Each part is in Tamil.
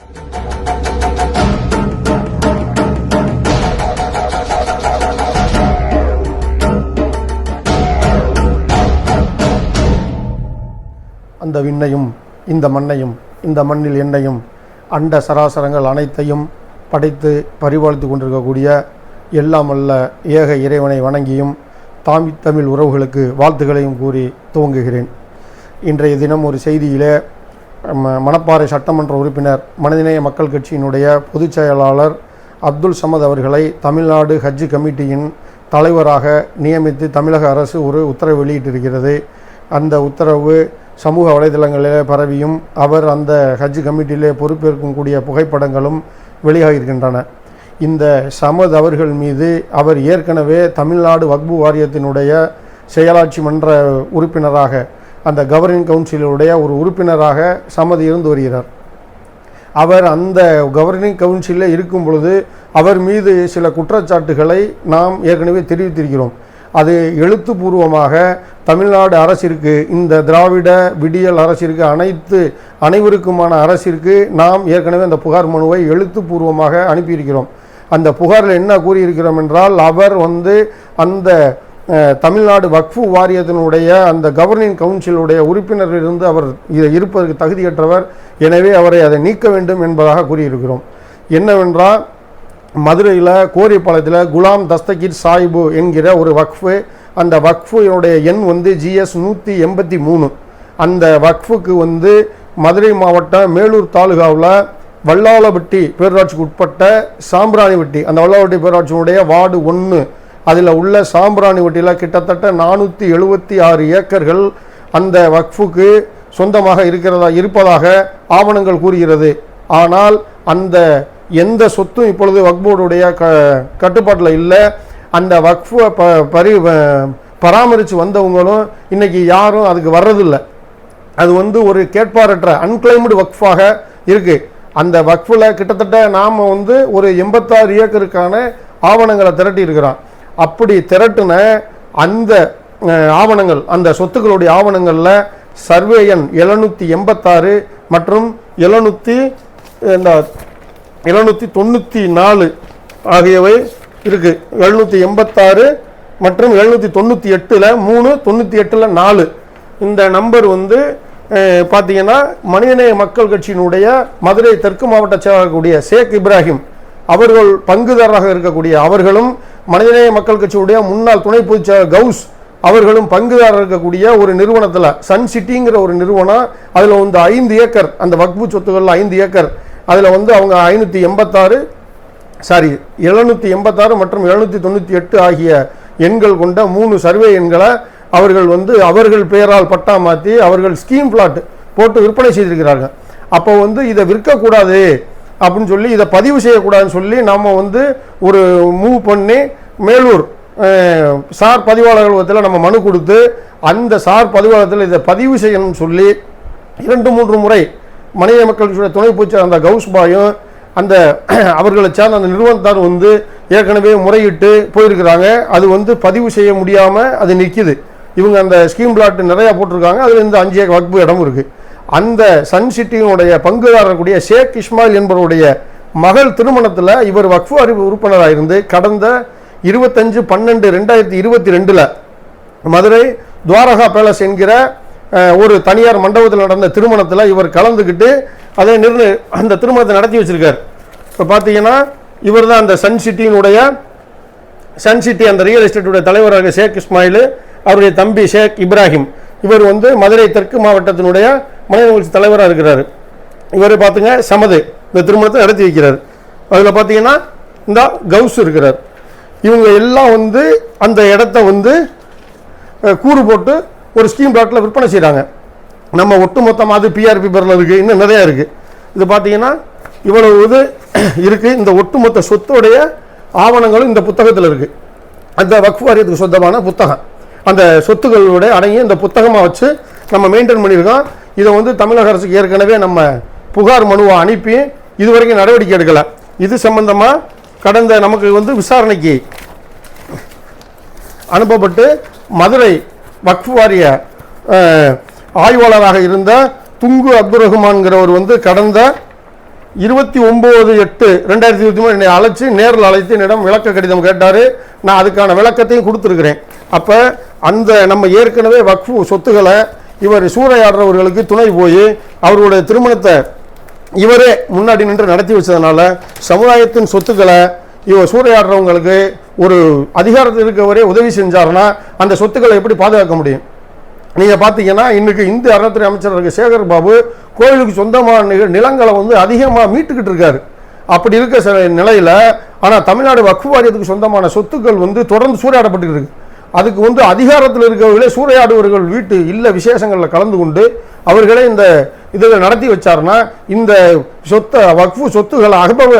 அந்த விண்ணையும் இந்த மண்ணையும் இந்த மண்ணில் என்னையும் அண்ட சராசரங்கள் அனைத்தையும் படைத்து பரிபாலித்து கொண்டிருக்கக்கூடிய எல்லாம் அல்ல ஏக இறைவனை வணங்கியும் தமிழ் உறவுகளுக்கு வாழ்த்துக்களையும் கூறி துவங்குகிறேன். இன்றைய தினம் ஒரு செய்தியிலே மணப்பாறை சட்டமன்ற உறுப்பினர் மனிதநேய மக்கள் கட்சியினுடைய பொதுச் செயலாளர் அப்துல் சமத் அவர்களை தமிழ்நாடு ஹஜ் கமிட்டியின் தலைவராக நியமித்து தமிழக அரசு ஒரு உத்தரவு வெளியிட்டிருக்கிறது. அந்த உத்தரவு சமூக வலைதளங்களிலே பரவியும் அவர் அந்த ஹஜ் கமிட்டியிலே பொறுப்பேற்கும் கூடிய புகைப்படங்களும் வெளியாகியிருக்கின்றன. இந்த சமத் அவர்கள் மீது அவர் ஏற்கனவே தமிழ்நாடு வக்ஃபு வாரியத்தினுடைய செயலாட்சி மன்ற உறுப்பினராக, அந்த கவர்னிங் கவுன்சிலுடைய ஒரு உறுப்பினராக சமத் இருந்து வருகிறார். அவர் அந்த கவர்னிங் கவுன்சிலில் இருக்கும் பொழுது அவர் மீது சில குற்றச்சாட்டுகளை நாம் ஏற்கனவே தெரிவித்திருக்கிறோம். அது எழுத்துப்பூர்வமாக தமிழ்நாடு அரசிற்கு, இந்த திராவிட விடியல் அரசிற்கு, அனைவருக்குமான அரசிற்கு நாம் ஏற்கனவே அந்த புகார் மனுவை எழுத்துப்பூர்வமாக அனுப்பியிருக்கிறோம். அந்த புகாரில் என்ன கூறியிருக்கிறோம் என்றால், அவர் அந்த தமிழ்நாடு வக்ஃபு வாரியத்தினுடைய அந்த கவர்னிங் கவுன்சிலுடைய உறுப்பினரிலிருந்து அவர் இருப்பதற்கு தகுதியற்றவர், எனவே அவரை அதை நீக்க வேண்டும் என்பதாக கூறியிருக்கிறோம். என்னவென்றால், மதுரையில் கோரிப்பாளையத்தில் குலாம் தஸ்தகீர் சாஹிபு என்கிற ஒரு வக்ஃபு, அந்த வக்ஃபுடைய எண் GS 183. அந்த வக்ஃபுக்கு மதுரை மாவட்டம் மேலூர் தாலுகாவில் வல்லாளப்பட்டி பேரூராட்சிக்கு உட்பட்ட சாம்பிராணிவட்டி, அந்த வல்லாளப்பட்டி பேரூராட்சியினுடைய வார்டு 1 அதில் உள்ள சாம்பிராணிவட்டியில் கிட்டத்தட்ட 476 ஏக்கர்கள் அந்த வக்ஃபுக்கு சொந்தமாக இருப்பதாக ஆவணங்கள் கூறுகிறது. ஆனால் அந்த எந்த சொத்தும் இப்பொழுது வக்ஃப் போர்டுடைய கட்டுப்பாட்டில் இல்லை. அந்த வக்ஃபை பராமரித்து வந்தவங்களும் இன்னைக்கு யாரும் அதுக்கு வர்றதில்லை. அது ஒரு கேட்பாரற்ற அன்கிளைம்டு வக்ஃபாக இருக்குது. அந்த வக்ஃபில் கிட்டத்தட்ட நாம் ஒரு 86 ஏக்கருக்கான ஆவணங்களை திரட்டி இருக்கிறோம். அப்படி திரட்டின அந்த ஆவணங்கள், அந்த சொத்துக்களுடைய ஆவணங்களில் சர்வே எண் 786 மற்றும் 794 ஆகியவை இருக்கு. 786 மற்றும் 798ல் 3, 98ல் 4 இந்த நம்பர் பார்த்தீங்கன்னா மனிதநேய மக்கள் கட்சியினுடைய மதுரை தெற்கு மாவட்ட செயலாளர் ஷேக் இப்ராஹிம் அவர்கள் பங்குதாரராக இருக்கக்கூடிய அவர்களும், மனிதநேய மக்கள் கட்சியுடைய முன்னாள் துணை பொதுச் செயலாளர் கவுஸ் அவர்களும் பங்குதாரர் இருக்கக்கூடிய ஒரு நிறுவனத்தில், சன் சிட்டிங்கிற ஒரு நிறுவனம், அதில் 5 ஏக்கர் அந்த வக்ஃபு சொத்துக்களில் 5 ஏக்கர், அதில் அவங்க 786 மற்றும் 798 ஆகிய எண்கள் கொண்ட 3 சர்வே எண்களை அவர்கள் அவர்கள் பெயரால் பட்டா மாற்றி அவர்கள் ஸ்கீம் பிளாட் போட்டு விற்பனை செய்திருக்கிறார்கள். அப்போ இதை விற்கக்கூடாது அப்படின்னு சொல்லி, இதை பதிவு செய்யக்கூடாதுன்னு சொல்லி நாம் ஒரு மூவ் பண்ணி மேலூர் சார் பதிவாளர் அலுவலகத்தில் நம்ம மனு கொடுத்து, அந்த சார் பதிவாளத்தில் இதை பதிவு செய்யணும்னு சொல்லி 2-3 முறை மனித மக்களுடைய துணை பொதுச்செயலாளர் அந்த கவுஸ் பாயும் அந்த அவர்களை சேர்ந்த அந்த நிறுவனத்தார் ஏற்கனவே முறையிட்டு போயிருக்கிறாங்க. அது பதிவு செய்ய முடியாமல் அது நிற்கிது. இவங்க அந்த ஸ்கீம் பிளாட் நிறையா போட்டிருக்காங்க. அதில் 5 ஏக்கர் வக்ஃபு இடம் இருக்குது. அந்த சன் சிட்டியினுடைய பங்குதாரர் கூடிய ஷேக் இஸ்மாயில் என்பவருடைய மகள் திருமணத்தில் இவர் வக்ஃபு அறிவு உறுப்பினராக இருந்து கடந்த 25/12/2022 மதுரை துவாரகா பேலஸ் என்கிற ஒரு தனியார் மண்டபத்தில் நடந்த திருமணத்தில் இவர் கலந்துக்கிட்டு அதை அந்த திருமணத்தை நடத்தி வச்சிருக்கார். இப்போ பார்த்தீங்கன்னா இவர் தான் அந்த சன் சிட்டி அந்த ரியல் எஸ்டேட்டுடைய தலைவராக ஷேக் இஸ்மாயில், அவருடைய தம்பி ஷேக் இப்ராஹிம். இவர் மதுரை தெற்கு மாவட்டத்தினுடைய மனித கட்சி தலைவராக இருக்கிறார். இவர் பார்த்துங்க சமது இந்த திருமணத்தை நடத்தி வைக்கிறார். அதில் பார்த்தீங்கன்னா இந்த கவுஸ் இருக்கிறார். இவங்க எல்லாம் அந்த இடத்த கூறு போட்டு ஒரு ஸ்கீம் பிளாட்டில் விற்பனை செய்கிறாங்க. நம்ம ஒட்டுமொத்தமாக அது பிஆர்பி பேரில் இருக்குது, இன்னும் நிறையா இருக்குது. இது பார்த்தீங்கன்னா இவ்வளவு இருக்குது. இந்த ஒட்டுமொத்த சொத்துடைய ஆவணங்களும் இந்த புத்தகத்தில் இருக்குது. அந்த வக்ஃப் வாரியத்துக்கு சொந்தமான புத்தகம், அந்த சொத்துக்களுடைய அடங்கி இந்த புத்தகமாக வச்சு நம்ம மெயின்டைன் பண்ணியிருக்கோம். இதை தமிழக அரசுக்கு ஏற்கனவே நம்ம புகார் மனுவை அனுப்பி இதுவரைக்கும் நடவடிக்கை எடுக்கலை. இது சம்பந்தமாக கடந்த நமக்கு விசாரணைக்கு அனுப்பப்பட்டு மதுரை வக்ஃப் வாரிய ஆய்வாளராக இருந்த துங்கு அப்துல் ரஹ்மான்கிறவர் கடந்த 29/8/2023 என்னை அழைச்சி நேரில் அழைத்து என்னிடம் விளக்க கடிதம் கேட்டார். நான் அதுக்கான விளக்கத்தையும் கொடுத்துருக்கிறேன். அப்போ அந்த நம்ம ஏற்கனவே வக்ஃபு சொத்துக்களை இவர் சூறையாடுறவர்களுக்கு துணை போய் அவர்களுடைய திருமணத்தை இவரே முன்னாடி நின்று நடத்தி வச்சதுனால சமுதாயத்தின் சொத்துக்களை இவர் சூறையாடுறவங்களுக்கு ஒரு அதிகாரத்தில் இருக்கவரே உதவி செஞ்சாருன்னா அந்த சொத்துக்களை எப்படி பாதுகாக்க முடியும்? நீங்கள் பார்த்தீங்கன்னா இன்றைக்கி இந்து அறநிலையத்துறை அமைச்சர் இருக்க சேகர் பாபு கோயிலுக்கு சொந்தமான நிலங்களை அதிகமாக மீட்டுக்கிட்டு இருக்காரு. அப்படி இருக்க சில நிலையில் ஆனால் தமிழ்நாடு வக்ஃபு வாரியத்துக்கு சொந்தமான சொத்துக்கள் தொடர்ந்து சூறையாடப்பட்டு இருக்கு. அதுக்கு அதிகாரத்தில் இருக்கவர்களே சூறையாடுவர்கள் வீட்டு இல்ல விசேஷங்களில் கலந்து கொண்டு அவர்களே இந்த இதில் நடத்தி வச்சாருன்னா இந்த வக்ஃபு சொத்துக்களை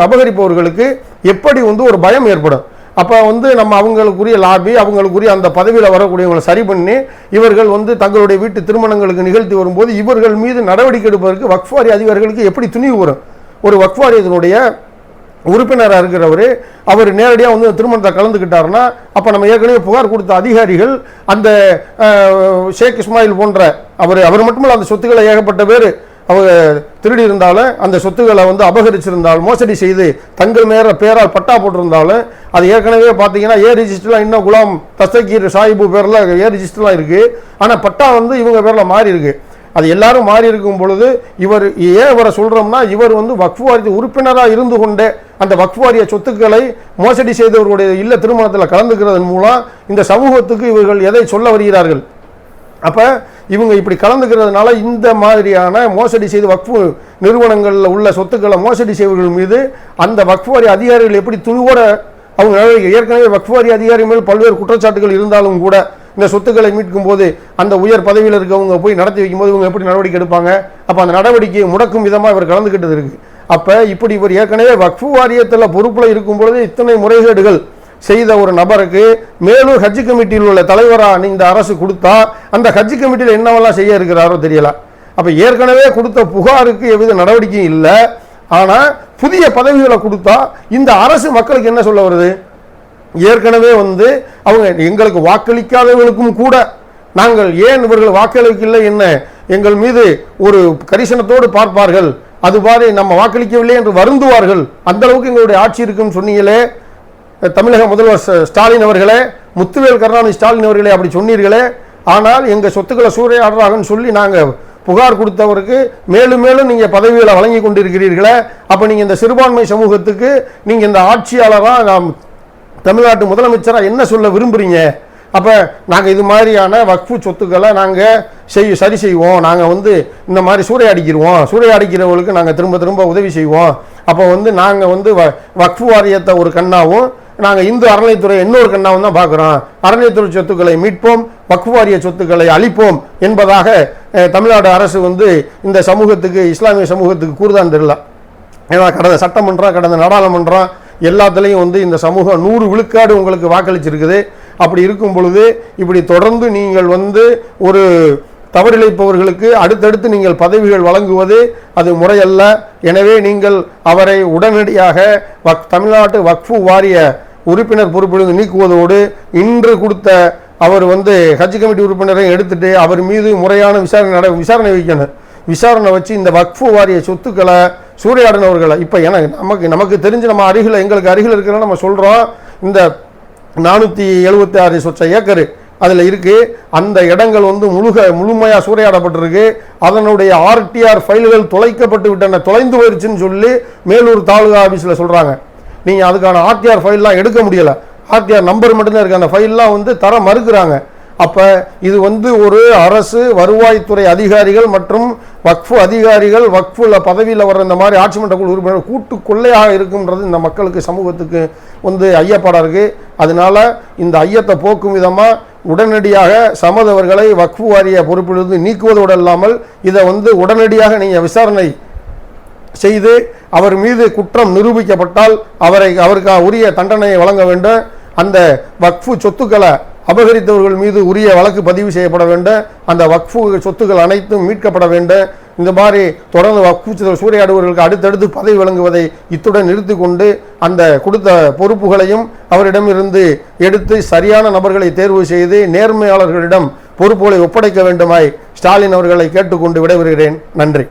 அபகரிப்பவர்களுக்கு எப்படி ஒரு பயம் ஏற்படும்? அப்போ நம்ம அவங்களுக்குரிய லாபி அவங்களுக்குரிய அந்த பதவியில் வரக்கூடியவங்களை சரி பண்ணி இவர்கள் தங்களுடைய வீட்டு திருமணங்களுக்கு நிகழ்த்தி வரும்போது இவர்கள் மீது நடவடிக்கை எடுப்பதற்கு வக்ஃப் வாரிய அதிகாரிகளுக்கு எப்படி துணிவு வரும்? ஒரு வக்ஃப் வாரியத்தினுடைய உறுப்பினராக இருக்கிறவர் அவர் நேரடியாக திருமணத்தை கலந்துக்கிட்டாருன்னா அப்போ நம்ம ஏற்கனவே புகார் கொடுத்த அதிகாரிகள் அந்த ஷேக் இஸ்மாயில் போன்ற அவர் மட்டுமல்ல அந்த சொத்துக்களை ஏகப்பட்ட பேர் அவங்க திருடி இருந்தாலும் அந்த சொத்துக்களை அபகரிச்சிருந்தாலும் மோசடி செய்து தங்கள் பேரால் பட்டா போட்டிருந்தாலும் அது ஏற்கனவே பார்த்தீங்கன்னா ஏ ரிஜிஸ்டர்லாம் இன்னும் குலாம் தஸ்தகீர் சாஹிபு பேரில் ஏ ரிஜிஸ்டர்லாம் இருக்குது. ஆனால் பட்டா இவங்க பேரில் மாறி இருக்கு. அது எல்லாரும் மாறி இருக்கும் பொழுது இவர் ஏன் இவரை சொல்கிறோம்னா இவர் வக்ஃப் வாரிய உறுப்பினராக இருந்து கொண்டே அந்த வக்ஃப் வாரிய சொத்துக்களை மோசடி செய்தவர்களுடைய இல்ல திருமணத்தில் கலந்துக்கிறதன் மூலம் இந்த சமூகத்துக்கு இவர்கள் எதை சொல்ல வருகிறார்கள்? அப்போ இவங்க இப்படி கலந்துக்கிறதுனால இந்த மாதிரியான மோசடி செய்து வக்ஃபு நிறுவனங்களில் உள்ள சொத்துக்களை மோசடி செய்வர்கள் மீது அந்த வக்ஃப் வாரிய அதிகாரிகள் எப்படி துணிவோட அவங்க ஏற்கனவே வக்ஃப் வாரிய அதிகாரி மேல் பல்வேறு குற்றச்சாட்டுகள் இருந்தாலும் கூட இந்த சொத்துக்களை மீட்கும் போது அந்த உயர் பதவியில் இருக்கவங்க போய் நடத்தி வைக்கும்போது இவங்க எப்படி நடவடிக்கை எடுப்பாங்க? அப்போ அந்த நடவடிக்கையை முடக்கும் விதமாக இவர் கலந்துக்கிட்டது இருக்கு. அப்போ இப்படி இவர் ஏற்கனவே வக்ஃபு வாரியத்தில் பொறுப்பில் இருக்கும் பொழுது இத்தனை முறைகேடுகள் செய்த ஒரு நபருக்கு மேலும் ஹஜ் கமிட்டியில் உள்ள தலைவராக இந்த அரசு கொடுத்தா அந்த ஹஜ் கமிட்டியில் என்னவெல்லாம் செய்ய இருக்கிறாரோ தெரியல. அப்போ ஏற்கனவே கொடுத்த புகாருக்கு எவ்வித நடவடிக்கையும் இல்லை. ஆனால் புதிய பதவிகளை கொடுத்தா இந்த அரசு மக்களுக்கு என்ன சொல்ல வருது? ஏற்கனவே அவங்க எங்களுக்கு வாக்களிக்காதவர்களுக்கும் கூட நாங்கள் ஏன் இவர்கள் வாக்களிக்கவில்லை என்ன எங்கள் மீது ஒரு கரிசனத்தோடு பார்ப்பார்கள், அது மாதிரி நம்ம வாக்களிக்கவில்லை என்று வருந்துவார்கள். அந்த அளவுக்கு எங்களுடைய ஆட்சி இருக்குன்னு சொன்னீங்களே தமிழக முதல்வர் ஸ்டாலின் அவர்களே, முத்துவேல் கருணாநிதி ஸ்டாலின் அவர்களே, அப்படி சொன்னீர்களே. ஆனால் எங்கள் சொத்துக்களை சூறையாடுறாங்கன்னு சொல்லி நாங்கள் புகார் கொடுத்தவருக்கு மேலும் மேலும் நீங்கள் பதவிகளை வழங்கி கொண்டிருக்கிறீர்களே. அப்போ நீங்கள் இந்த சிறுபான்மை சமூகத்துக்கு நீங்கள் இந்த ஆட்சியாளராக நாம் தமிழ்நாட்டு முதலமைச்சராக என்ன சொல்ல விரும்புகிறீங்க? அப்போ நாங்கள் இது மாதிரியான வக்ஃபு சொத்துக்களை நாங்கள் சரி செய்வோம், நாங்கள் இந்த மாதிரி சூறையாடிக்கிறவங்களுக்கு நாங்கள் திரும்ப திரும்ப உதவி செய்வோம். அப்போ நாங்கள் வக்ஃபு வாரியத்தை ஒரு கண்ணாவும் நாங்கள் இந்து அறநிலையத்துறை இன்னொரு கண்ணாவும் தான் பார்க்குறோம். அறநிலையத்துறை சொத்துக்களை மீட்போம், வக்ஃபு வாரிய சொத்துக்களை அழிப்போம் என்பதாக தமிழ்நாடு அரசு இந்த சமூகத்துக்கு இஸ்லாமிய சமூகத்துக்கு கூறுதான் தெரியல. ஏன்னா கடந்த சட்டமன்றம் கடந்த நாடாளுமன்றம் எல்லாத்துலேயும் இந்த சமூகம் 100 விழுக்காடு உங்களுக்கு வாக்களிச்சிருக்குது. அப்படி இருக்கும் பொழுது இப்படி தொடர்ந்து நீங்கள் ஒரு தவறிழைப்பவர்களுக்கு அடுத்தடுத்து நீங்கள் பதவிகள் வழங்குவது அது முறையல்ல. எனவே நீங்கள் அவரை உடனடியாக தமிழ்நாட்டு வக்ஃபு வாரிய உறுப்பினர் பொறுப்பிலிருந்து நீக்குவதோடு இன்று கொடுத்த அவர் ஹஜ் கமிட்டி உறுப்பினரை எடுத்துட்டு அவர் மீது முறையான விசாரணை வைக்கணும். விசாரணை வச்சு இந்த வக்ஃபு வாரிய சொத்துக்களை சூறையாடினவர்களை இப்போ நமக்கு தெரிஞ்சு நம்ம எங்களுக்கு அருகில் இருக்கிற நம்ம சொல்கிறோம். இந்த 476 சொச்ச ஏக்கர் அதில் இருக்குது. அந்த இடங்கள் முழுமையாக சூறையாடப்பட்டிருக்கு. அதனுடைய ஆர்டிஆர் ஃபைல்கள் தொலைக்கப்பட்டு விட்டன, தொலைந்து போயிடுச்சுன்னு சொல்லி மேலூர் தாலுகா ஆஃபீஸில் சொல்கிறாங்க. நீங்கள் அதுக்கான ஆர்டிஆர் ஃபைல்லாம் எடுக்க முடியலை, ஆர்டிஆர் நம்பர் மட்டும்தான் இருக்குது. அந்த ஃபைல்லாம் தர மறுக்கிறாங்க. அப்போ இது ஒரு அரசு வருவாய்த்துறை அதிகாரிகள் மற்றும் வக்ஃபு அதிகாரிகள் வக்ஃபுல பதவியில் வர்ற இந்த மாதிரி ஆட்சி மன்ற குழு உறுப்பினர் கூட்டு கொள்ளையாக இருக்குன்றது இந்த மக்களுக்கு சமூகத்துக்கு ஐயப்பாடாக இருக்குது. அதனால இந்த ஐயத்தை போக்கும் விதமாக உடனடியாக சமதவர்களை வக்ஃபு வாரிய பொறுப்பிலிருந்து நீக்குவதோடு இல்லாமல் இதை உடனடியாக நீங்கள் விசாரணை செய்து அவர் மீது குற்றம் நிரூபிக்கப்பட்டால் அவருக்கு உரிய தண்டனையை வழங்க வேண்டும். அந்த வக்ஃபு சொத்துக்களை அபகரித்தவர்கள் மீது உரிய வழக்கு பதிவு செய்யப்பட வேண்டும். அந்த வக்ஃபு சொத்துக்கள் அனைத்தும் மீட்கப்பட வேண்டும். இந்த மாதிரி தொடர்ந்து வக்ஃபு சூறையாடுவர்களுக்கு அடுத்தடுத்து பதவி வழங்குவதை இத்துடன் நிறுத்தி கொண்டு அந்த கொடுத்த பொறுப்புகளையும் அவரிடமிருந்து எடுத்து சரியான நபர்களை தேர்வு செய்து நேர்மையாளர்களிடம் பொறுப்புகளை ஒப்படைக்க வேண்டுமாய் ஸ்டாலின் அவர்களை கேட்டுக்கொண்டு விடைபெறுகிறேன். நன்றி.